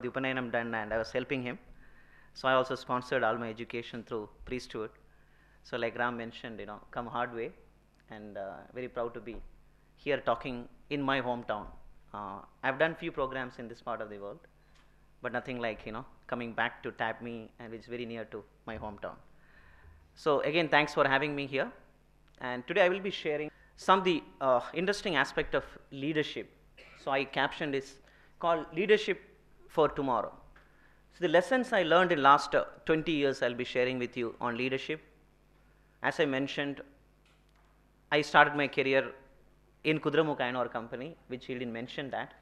the Upanayam done and I was helping him. So I also sponsored all my education through priesthood. So like Ram mentioned, come hard way, and very proud to be here talking in my hometown. I've done few programs in this part of the world, but nothing like, coming back to TAPMI, and which is very near to my hometown. So again, thanks for having me here. And today I will be sharing some of the interesting aspect of leadership. So I captioned this called Leadership for Tomorrow. So the lessons I learned in last 20 years I'll be sharing with you on leadership. As I mentioned, I started my career in Kudramukh our company, which he didn't mention that,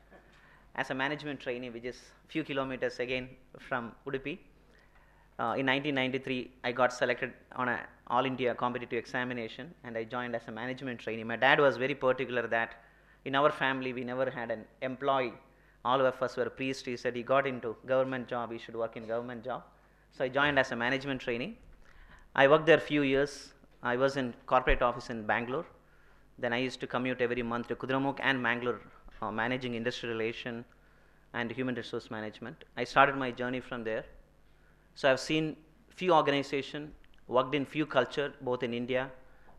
as a management trainee, which is few kilometers again from Udupi. In 1993, I got selected on an All India competitive examination, and I joined as a management trainee. My dad was very particular that in our family we never had an employee. All of us were priests. He said he got into government job, he should work in government job. So I joined as a management trainee. I worked there few years. I was in corporate office in Bangalore. Then I used to commute every month to Kudramukh and Mangalore, managing industrial relation and human resource management. I started my journey from there. So I've seen few organizations, worked in few culture, both in India.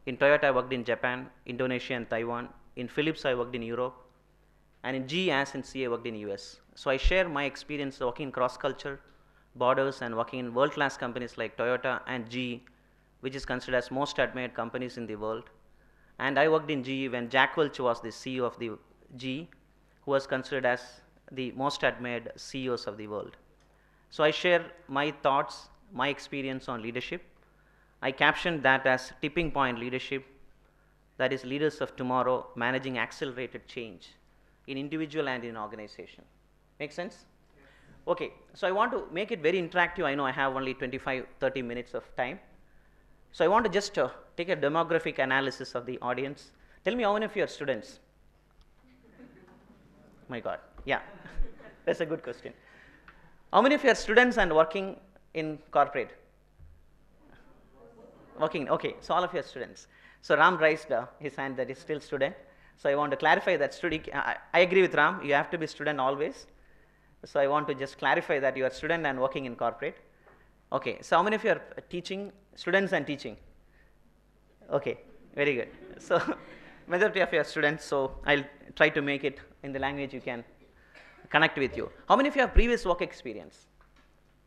In Toyota, I worked in Japan, Indonesia, and Taiwan. In Philips, I worked in Europe. And in GE as in CA, I worked in US. So I share my experience working in cross-culture, borders, and working in world-class companies like Toyota and GE, which is considered as most admired companies in the world. And I worked in GE when Jack Welch was the CEO of the GE, who was considered as the most admired CEOs of the world. So I share my thoughts, my experience on leadership. I captioned that as tipping point leadership, that is leaders of tomorrow managing accelerated change in individual and in organization. Make sense? Yeah. Okay, so I want to make it very interactive. I know I have only 25-30 minutes of time. So I want to just take a demographic analysis of the audience. Tell me how many of you are students? My God, yeah, that's a good question. How many of you are students and working in corporate? Working, okay, so all of you are students. So Ram raised his hand that is still student. So I want to clarify that I agree with Ram, you have to be student always. So I want to just clarify that you are student and working in corporate. Okay, so how many of you are teaching, students and teaching? Okay, very good. So majority of you are students, so I'll try to make it in the language you can connect with you. How many of you have previous work experience?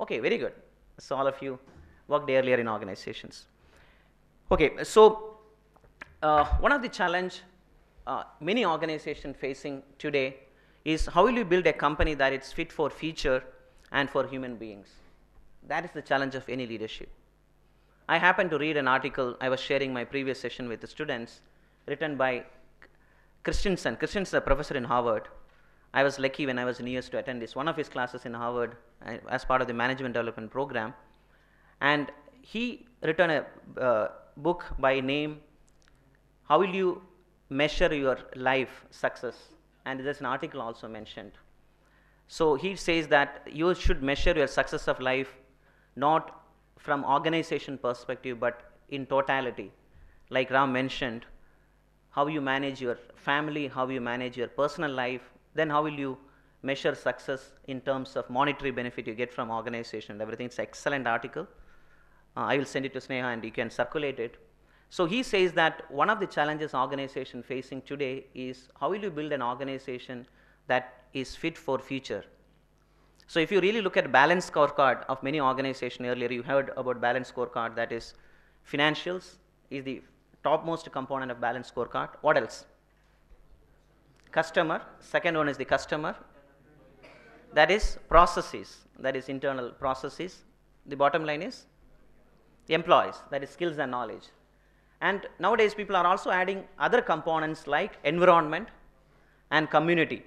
Okay, very good. So all of you worked earlier in organizations. Okay, so one of the challenge many organizations facing today is how will you build a company that is fit for future and for human beings? That is the challenge of any leadership. I happened to read an article, I was sharing my previous session with the students, written by Christensen. Christensen is a professor in Harvard. I was lucky when I was in US to attend one of his classes in Harvard as part of the management development program. And he written a book by name, How Will You Measure Your Life Success? And there's an article also mentioned. So he says that you should measure your success of life not from organization perspective, but in totality. Like Ram mentioned, how you manage your family, how you manage your personal life, then how will you measure success in terms of monetary benefit you get from organization and everything. It's an excellent article. I will send it to Sneha and you can circulate it. So he says that one of the challenges organization facing today is how will you build an organization that is fit for future. So if you really look at balance scorecard of many organizations, earlier you heard about balance scorecard, that is financials is the topmost component of balance scorecard. What else? Customer, second one is the customer, that is processes, that is internal processes. The bottom line is employees, that is skills and knowledge. And nowadays people are also adding other components like environment and community,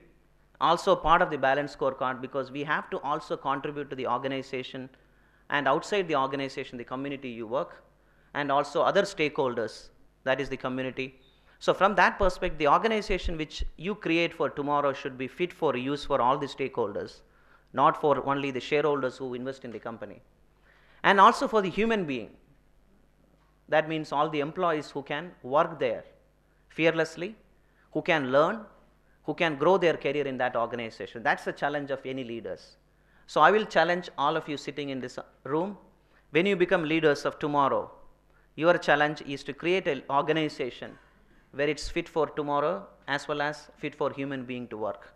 also part of the balance scorecard, because we have to also contribute to the organization and outside the organization, the community you work, and also other stakeholders, that is the community. So from that perspective, the organization which you create for tomorrow should be fit for use for all the stakeholders, not for only the shareholders who invest in the company. And also for the human being. That means all the employees who can work there fearlessly, who can learn, who can grow their career in that organization. That's the challenge of any leaders. So I will challenge all of you sitting in this room. When you become leaders of tomorrow, your challenge is to create an organization where it's fit for tomorrow as well as fit for human being to work.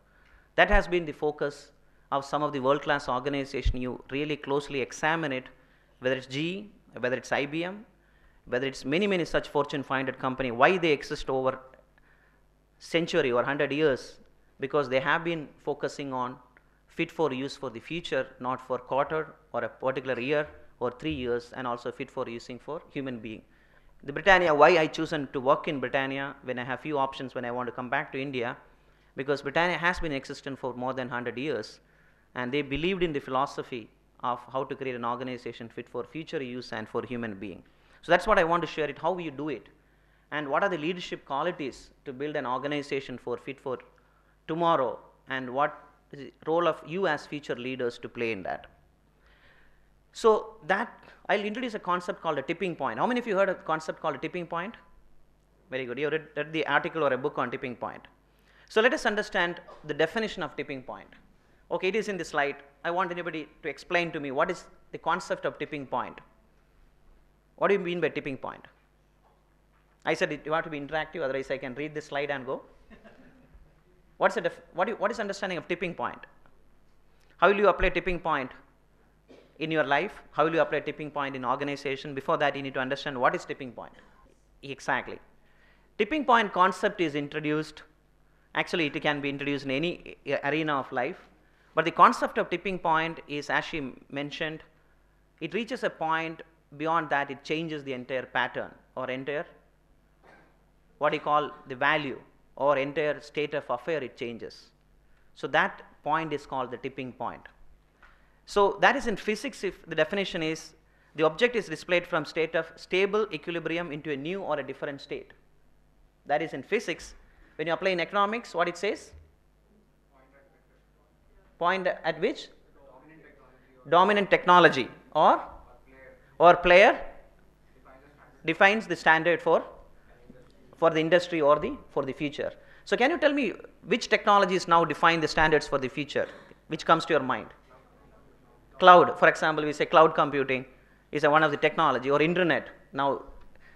That has been the focus of some of the world-class organizations. You really closely examine it, whether it's GE, whether it's IBM, whether it's many such Fortune 500 company, why they exist over century or 100 years, because they have been focusing on fit for use for the future, not for quarter or a particular year or 3 years, and also fit for using for human being. The Britannia, why I chosen to work in Britannia when I have few options when I want to come back to India, because Britannia has been existent for more than 100 years, and they believed in the philosophy of how to create an organization fit for future use and for human being. So that's what I want to share it, how you do it, and what are the leadership qualities to build an organization for fit for tomorrow, and what is the role of you as future leaders to play in that. So that I'll introduce a concept called a tipping point. How many of you heard of a concept called a tipping point? Very good. You read the article or a book on tipping point. So let us understand the definition of tipping point. Okay, it is in the slide. I want anybody to explain to me what is the concept of tipping point. What do you mean by tipping point? I said you have to be interactive, otherwise I can read this slide and go. What is understanding of tipping point? How will you apply tipping point in your life? How will you apply tipping point in organization? Before that, you need to understand what is tipping point. Exactly. Tipping point concept is introduced. Actually, it can be introduced in any arena of life. But the concept of tipping point is, as she mentioned, it reaches a point beyond that it changes the entire pattern or entire what you call the value or entire state of affair, it changes. So that point is called the tipping point. So that is in physics, if the definition is the object is displayed from state of stable equilibrium into a new or a different state. That is in physics. When you apply in economics, what it says? Point at which? Dominant technology or player defines the standard for the industry or for the future. So can you tell me which technologies now define the standards for the future? Which comes to your mind? Cloud, for example, we say cloud computing is one of the technology, or internet. Now,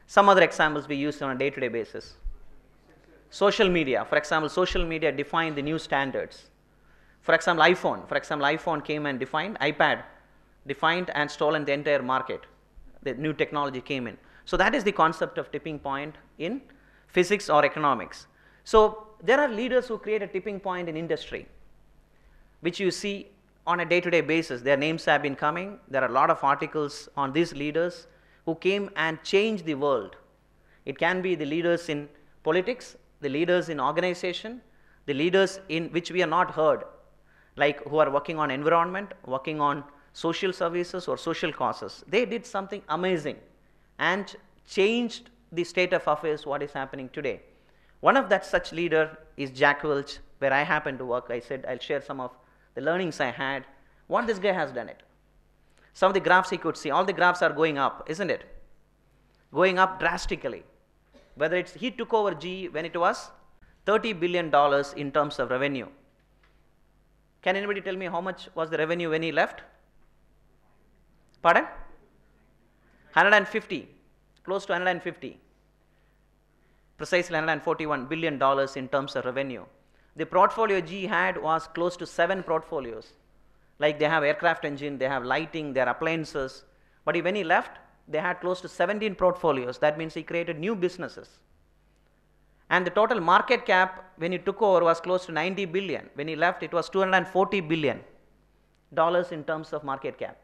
some other examples we use on a day-to-day basis. Social media, for example, social media define the new standards. For example, iPhone came and defined, iPad defined and stolen the entire market. The new technology came in. So that is the concept of tipping point in physics or economics. So there are leaders who create a tipping point in industry, which you see on a day-to-day basis. Their names have been coming. There are a lot of articles on these leaders who came and changed the world. It can be the leaders in politics, the leaders in organization, the leaders in which we are not heard, like who are working on environment, working on social services or social causes. They did something amazing and changed the state of affairs, what is happening today. One of that such leader is Jack Welch, where I happen to work. I said I'll share some of the learnings I had. What this guy has done it. Some of the graphs he could see, all the graphs are going up, isn't it? Going up drastically. Whether it's he took over GE when it was $30 billion in terms of revenue. Can anybody tell me how much was the revenue when he left? Pardon? 150, close to 150. Precisely $141 billion in terms of revenue. The portfolio GE had was close to 7 portfolios. Like they have aircraft engine, they have lighting, their appliances. But when he left, they had close to 17 portfolios. That means he created new businesses. And the total market cap when he took over was close to 90 billion. When he left, it was $240 billion in terms of market cap.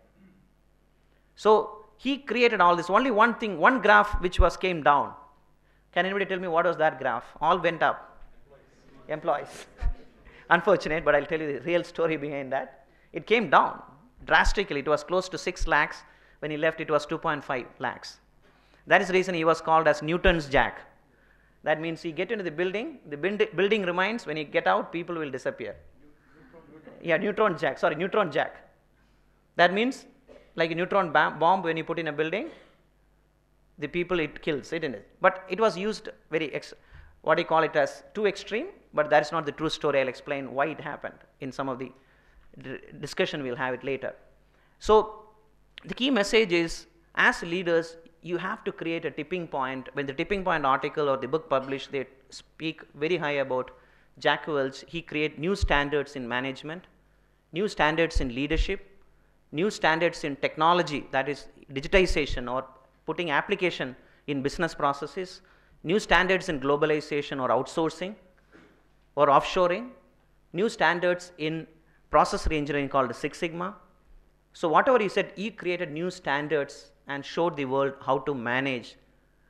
So he created all this. Only one thing, one graph which came down. Can anybody tell me what was that graph? All went up. Employees. Unfortunate, but I'll tell you the real story behind that. It came down drastically. It was close to 6 lakhs. When he left, it was 2.5 lakhs. That is the reason he was called as Newton's Jack. That means you get into the building remains. When you get out, people will disappear. Yeah, neutron jack. That means like a neutron bomb when you put in a building, the people it kills, isn't it? But it was used very, too extreme, but that is not the true story. I'll explain why it happened in some of the discussion, we'll have it later. So the key message is, as leaders, you have to create a tipping point. When the tipping point article or the book published, they speak very high about Jack Welch. He created new standards in management, new standards in leadership, new standards in technology, that is digitization or putting application in business processes, new standards in globalization or outsourcing or offshoring, new standards in process reengineering called Six Sigma. So whatever he said, he created new standards and showed the world how to manage,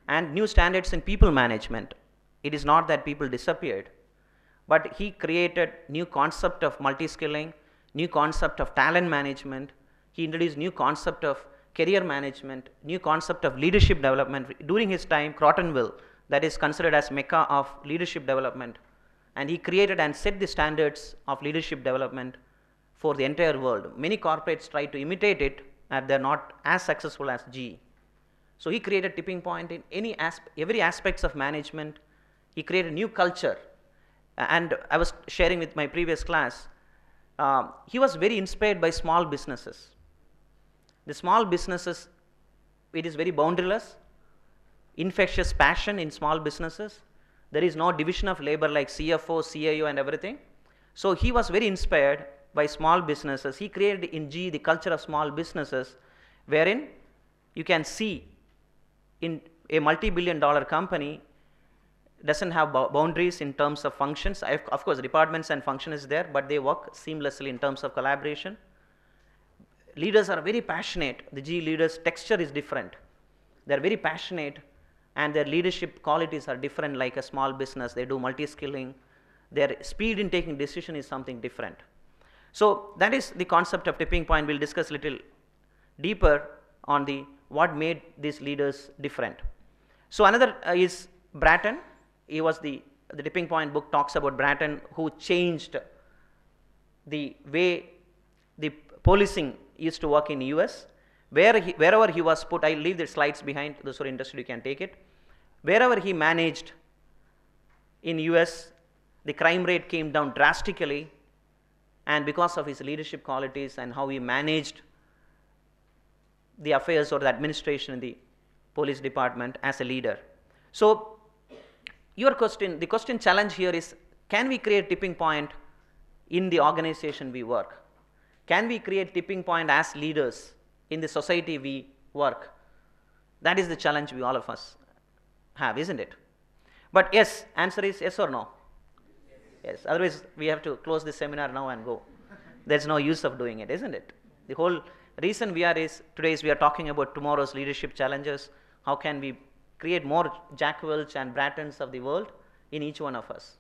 and new standards in people management. It is not that people disappeared, but he created new concept of multi-skilling, new concept of talent management. He introduced new concept of career management, new concept of leadership development. During his time, Crotonville, that is considered as Mecca of leadership development, and he created and set the standards of leadership development for the entire world. Many corporates try to imitate it, and they're not as successful as GE. So he created tipping point in every aspects of management. He created a new culture. And I was sharing with my previous class, he was very inspired by small businesses. The small businesses, it is very boundaryless, infectious passion in small businesses. There is no division of labor like CFO, CIO and everything. So he was very inspired by small businesses. He created in GE the culture of small businesses, wherein you can see in a multi-billion-dollar company doesn't have boundaries in terms of functions. Of course, departments and functions is there, but they work seamlessly in terms of collaboration. Leaders are very passionate. The GE leaders' texture is different. They are very passionate, and their leadership qualities are different. Like a small business, they do multi-skilling. Their speed in taking decision is something different. So that is the concept of tipping point. We'll discuss a little deeper on the what made these leaders different. So another is Bratton. He was the tipping point book talks about Bratton, who changed the way the policing used to work in US. Wherever he was put, I'll leave the slides behind, those who are interested you can take it. Wherever he managed in US, the crime rate came down drastically, and because of his leadership qualities and how he managed the affairs or the administration in the police department as a leader. So your question, the question challenge here is, can we create tipping point in the organization we work? Can we create tipping point as leaders in the society we work? That is the challenge we all of us have, isn't it? But yes, answer is yes or no? Yes, otherwise we have to close this seminar now and go. There's no use of doing it, isn't it? The whole reason we are is, today we are talking about tomorrow's leadership challenges. How can we create more Jack Welch and Brattons of the world in each one of us?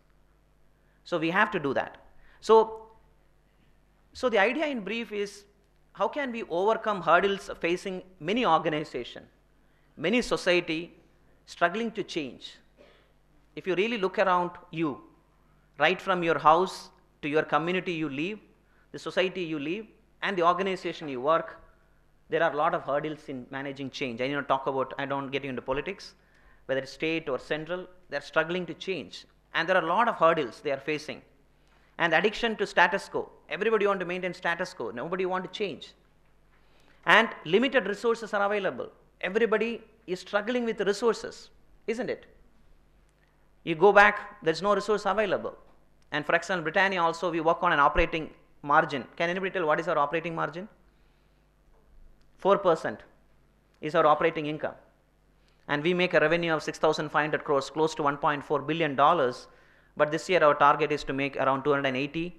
So we have to do that. So the idea in brief is, how can we overcome hurdles facing many organizations, many society struggling to change? If you really look around you, right from your house to your community you live, the society you live, and the organization you work, there are a lot of hurdles in managing change. I don't talk about, I don't get into politics, whether it's state or central, they're struggling to change. And there are a lot of hurdles they are facing. And addiction to status quo. Everybody want to maintain status quo. Nobody want to change. And limited resources are available. Everybody is struggling with the resources, isn't it? You go back, there's no resource available. And for example, Britannia also, we work on an operating margin. Can anybody tell what is our operating margin? 4% is our operating income. And we make a revenue of 6,500 crores, close to $1.4 billion. But this year our target is to make around 280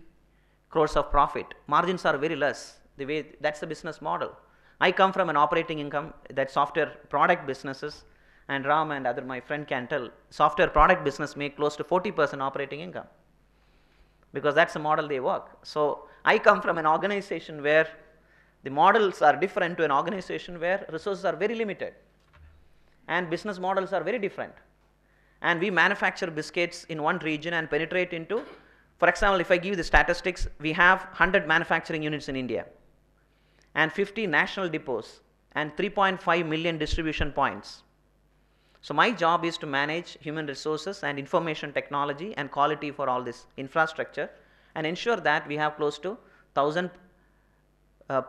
crores of profit. Margins are very less. That's the business model. I come from an operating income, that software product businesses, and Ram and other my friend can tell, software product business make close to 40% operating income, because that's the model they work. So I come from an organization where the models are different to an organization where resources are very limited and business models are very different. And we manufacture biscuits in one region and penetrate into, for example, if I give you the statistics, we have 100 manufacturing units in India and 50 national depots and 3.5 million distribution points. So my job is to manage human resources and information technology and quality for all this infrastructure and ensure that we have close to 1,000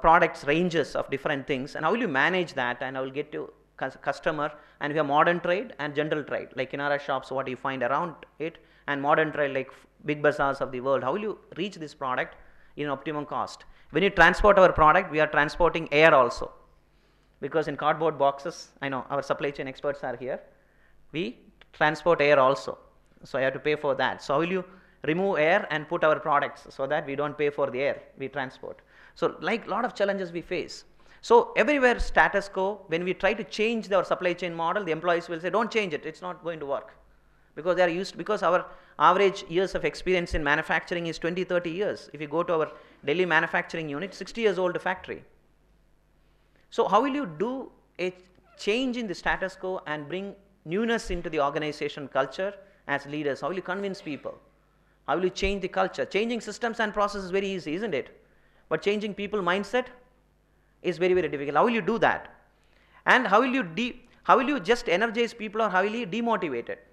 products ranges of different things, and how will you manage that, and how will get to customer, and we have modern trade and general trade, like in our shops what you find around it, and modern trade like big bazaars of the world. How will you reach this product in optimum cost? When you transport our product, we are transporting air also, because in cardboard boxes, I know our supply chain experts are here, we transport air also, so I have to pay for that. So how will you remove air and put our products so that we don't pay for the air we transport? So like lot of challenges we face. So everywhere status quo. When we try to change our supply chain model, the employees will say, don't change it, it's not going to work, because they are used, because our average years of experience in manufacturing is 20-30 years. If you go to our Delhi manufacturing unit, 60 years old factory. So how will you do a change in the status quo and bring newness into the organization culture as leaders? How will you convince people? How will you change the culture? Changing systems and processes is very easy, isn't it? But changing people mindset is very, very difficult. How will you do that? And how will you just energize people, or how will you demotivate it?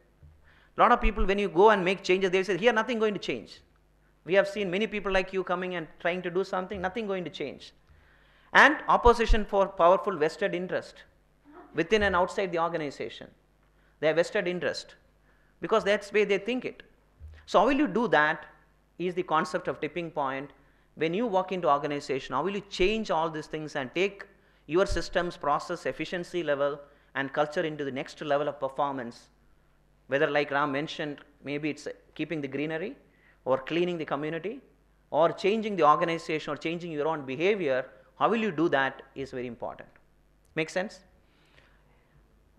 A lot of people, when you go and make changes, they say, here nothing going to change. We have seen many people like you coming and trying to do something, nothing going to change. And opposition for powerful vested interest within and outside the organization. They have vested interest, because that's the way they think it. So how will you do that is the concept of tipping point. When you walk into organization, how will you change all these things and take your systems, process, efficiency level and culture into the next level of performance? Whether, like Ram mentioned, maybe it's keeping the greenery, or cleaning the community, or changing the organization, or changing your own behavior. How will you do that is very important. Make sense?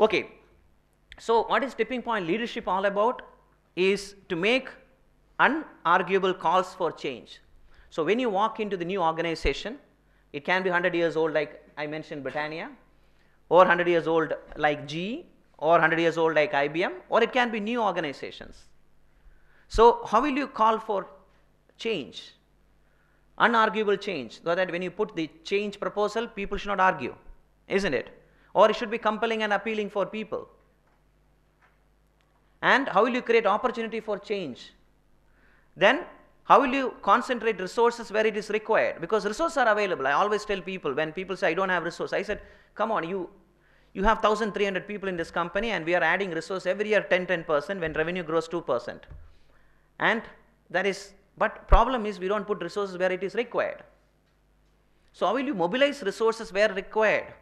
Okay. So what is tipping point leadership all about? Is to make unarguable calls for change. So when you walk into the new organization, it can be 100 years old like I mentioned Britannia, or 100 years old like GE, or 100 years old like IBM, or it can be new organizations. So how will you call for change? Unarguable change, so that when you put the change proposal, people should not argue, isn't it? Or it should be compelling and appealing for people. And how will you create opportunity for change? Then how will you concentrate resources where it is required? Because resources are available. I always tell people, when people say I don't have resources, I said, come on, you have 1,300 people in this company, and we are adding resource every year 10% when revenue grows 2%. And that is, but problem is we don't put resources where it is required. So how will you mobilize resources where required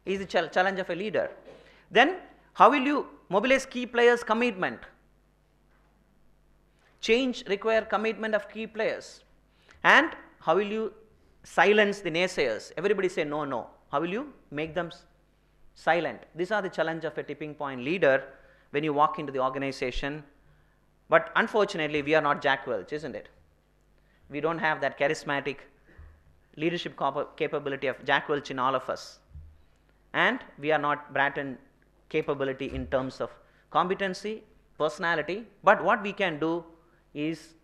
is the challenge of a leader. Then how will you mobilize key players' commitment? Change require commitment of key players. And how will you silence the naysayers? Everybody say no, no. How will you make them silent? These are the challenge of a tipping point leader when you walk into the organization. But unfortunately, we are not Jack Welch, isn't it? We don't have that charismatic leadership capability of Jack Welch in all of us. And we are not Bratton capability in terms of competency, personality. But what we can do is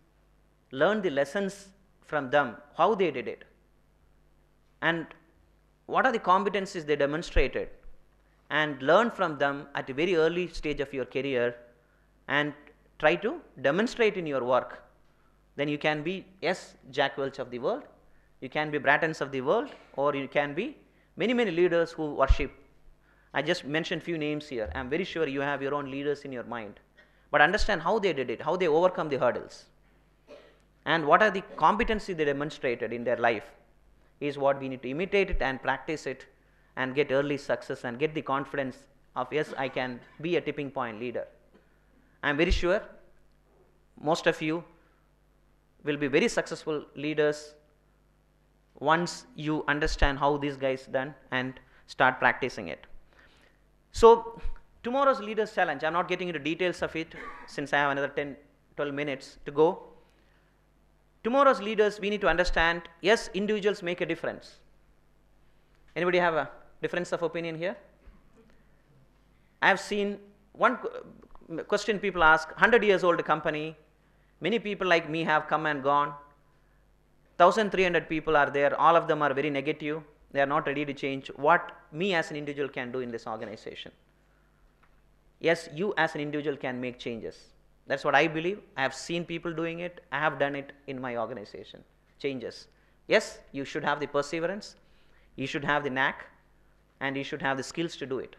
learn the lessons from them, how they did it, and what are the competencies they demonstrated, and learn from them at a very early stage of your career and try to demonstrate in your work. Then you can be, yes, Jack Welch of the world, you can be Brattons of the world, or you can be many, many leaders who worship. I just mentioned few names here. I am very sure you have your own leaders in your mind. But understand how they did it, how they overcome the hurdles, and what are the competencies they demonstrated in their life is what we need to imitate it and practice it and get early success and get the confidence of, yes, I can be a tipping point leader. I am very sure most of you will be very successful leaders once you understand how these guys done and start practicing it. So tomorrow's leaders challenge, I am not getting into details of it since I have another 10-12 minutes to go. Tomorrow's leaders, we need to understand, yes, individuals make a difference. Anybody have a difference of opinion here? I have seen one question people ask, 100 years old company, many people like me have come and gone, 1,300 people are there, all of them are very negative, they are not ready to change. What me as an individual can do in this organization? Yes, you as an individual can make changes. That's what I believe. I have seen people doing it. I have done it in my organization. Changes. Yes, you should have the perseverance, you should have the knack, and you should have the skills to do it.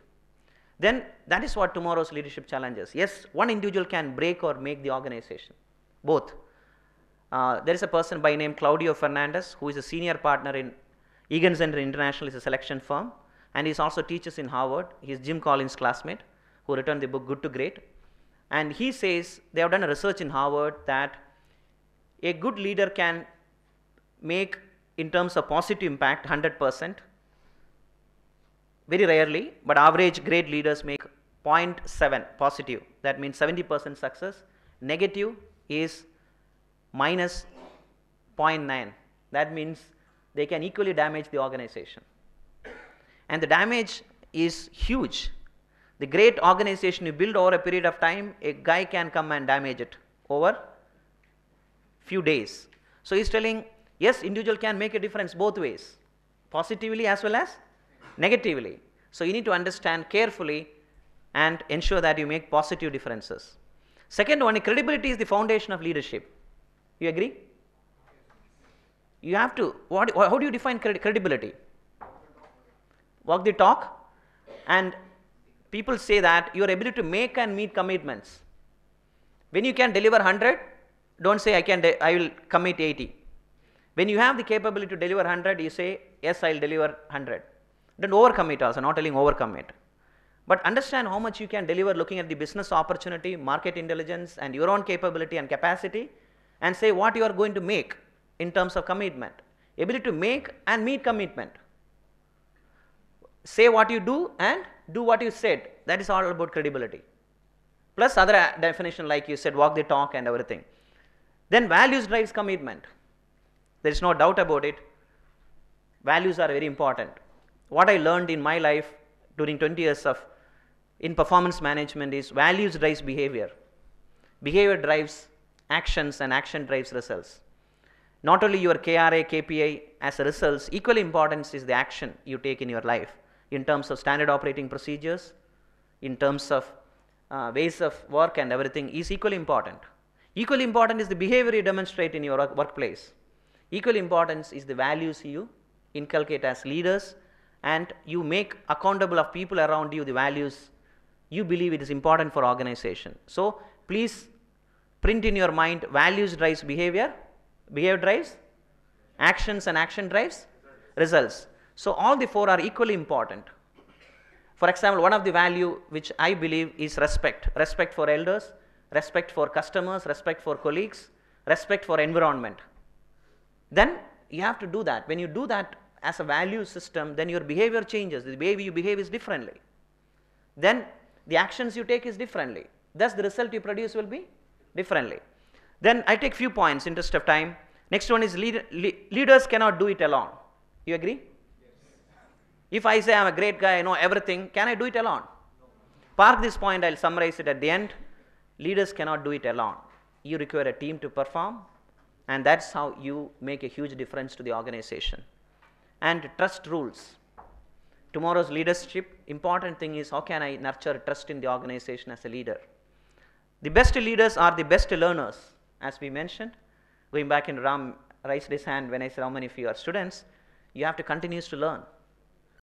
Then that is what tomorrow's leadership challenge is. Yes, one individual can break or make the organization, both. There is a person by name Claudio Fernandez, who is a senior partner in Egan Center International, is a selection firm, and he also teaches in Harvard. He is Jim Collins' classmate, who written the book Good to Great. And he says they have done a research in Harvard that a good leader can make, in terms of positive impact, 100%. Very rarely, but average great leaders make 0.7 positive. That means 70% success. Negative is minus 0.9. That means they can equally damage the organization. And the damage is huge. The great organization you build over a period of time, a guy can come and damage it over few days. So he's telling, yes, individual can make a difference both ways, positively as well as negatively. So you need to understand carefully and ensure that you make positive differences. Second one, credibility is the foundation of leadership. You agree? You have to, how do you define credibility? Walk the talk. And people say that your ability to make and meet commitments. When you can deliver 100, don't say I will commit 80. When you have the capability to deliver 100, you say, yes, I will deliver 100. Don't overcommit also, not telling overcommit. But understand how much you can deliver looking at the business opportunity, market intelligence, and your own capability and capacity, and say what you are going to make in terms of commitment. Ability to make and meet commitment. Say what you do and do what you said. That is all about credibility. Plus other definition, like you said, walk the talk and everything. Then values drives commitment. There is no doubt about it. Values are very important. What I learned in my life during 20 years of in performance management is values drives behavior. Behavior drives actions and action drives results. Not only your KRA, KPI as a results, equally important is the action you take in your life in terms of standard operating procedures, in terms of ways of work and everything is equally important. Equally important is the behavior you demonstrate in your workplace. Equally important is the values you inculcate as leaders, and you make accountable of people around you the values you believe it is important for organization. So please print in your mind, values drives behavior, behavior drives actions, and action drives results. So all the four are equally important. For example, one of the value which I believe is respect. Respect for elders, respect for customers, respect for colleagues, respect for environment. Then you have to do that. When you do that as a value system, then your behavior changes. The way you behave is differently. Then the actions you take is differently. Thus the result you produce will be differently. Then I take few points, interest of time. Next one is leaders cannot do it alone. You agree? Yes. If I say I'm a great guy, I know everything, can I do it alone? No. Park this point, I'll summarize it at the end. Leaders cannot do it alone. You require a team to perform, and that's how you make a huge difference to the organization. And trust rules. Tomorrow's leadership, important thing is how can I nurture trust in the organization as a leader. The best leaders are the best learners, as we mentioned. Going back in Ram raised his hand when I said how many of you are students, you have to continue to learn.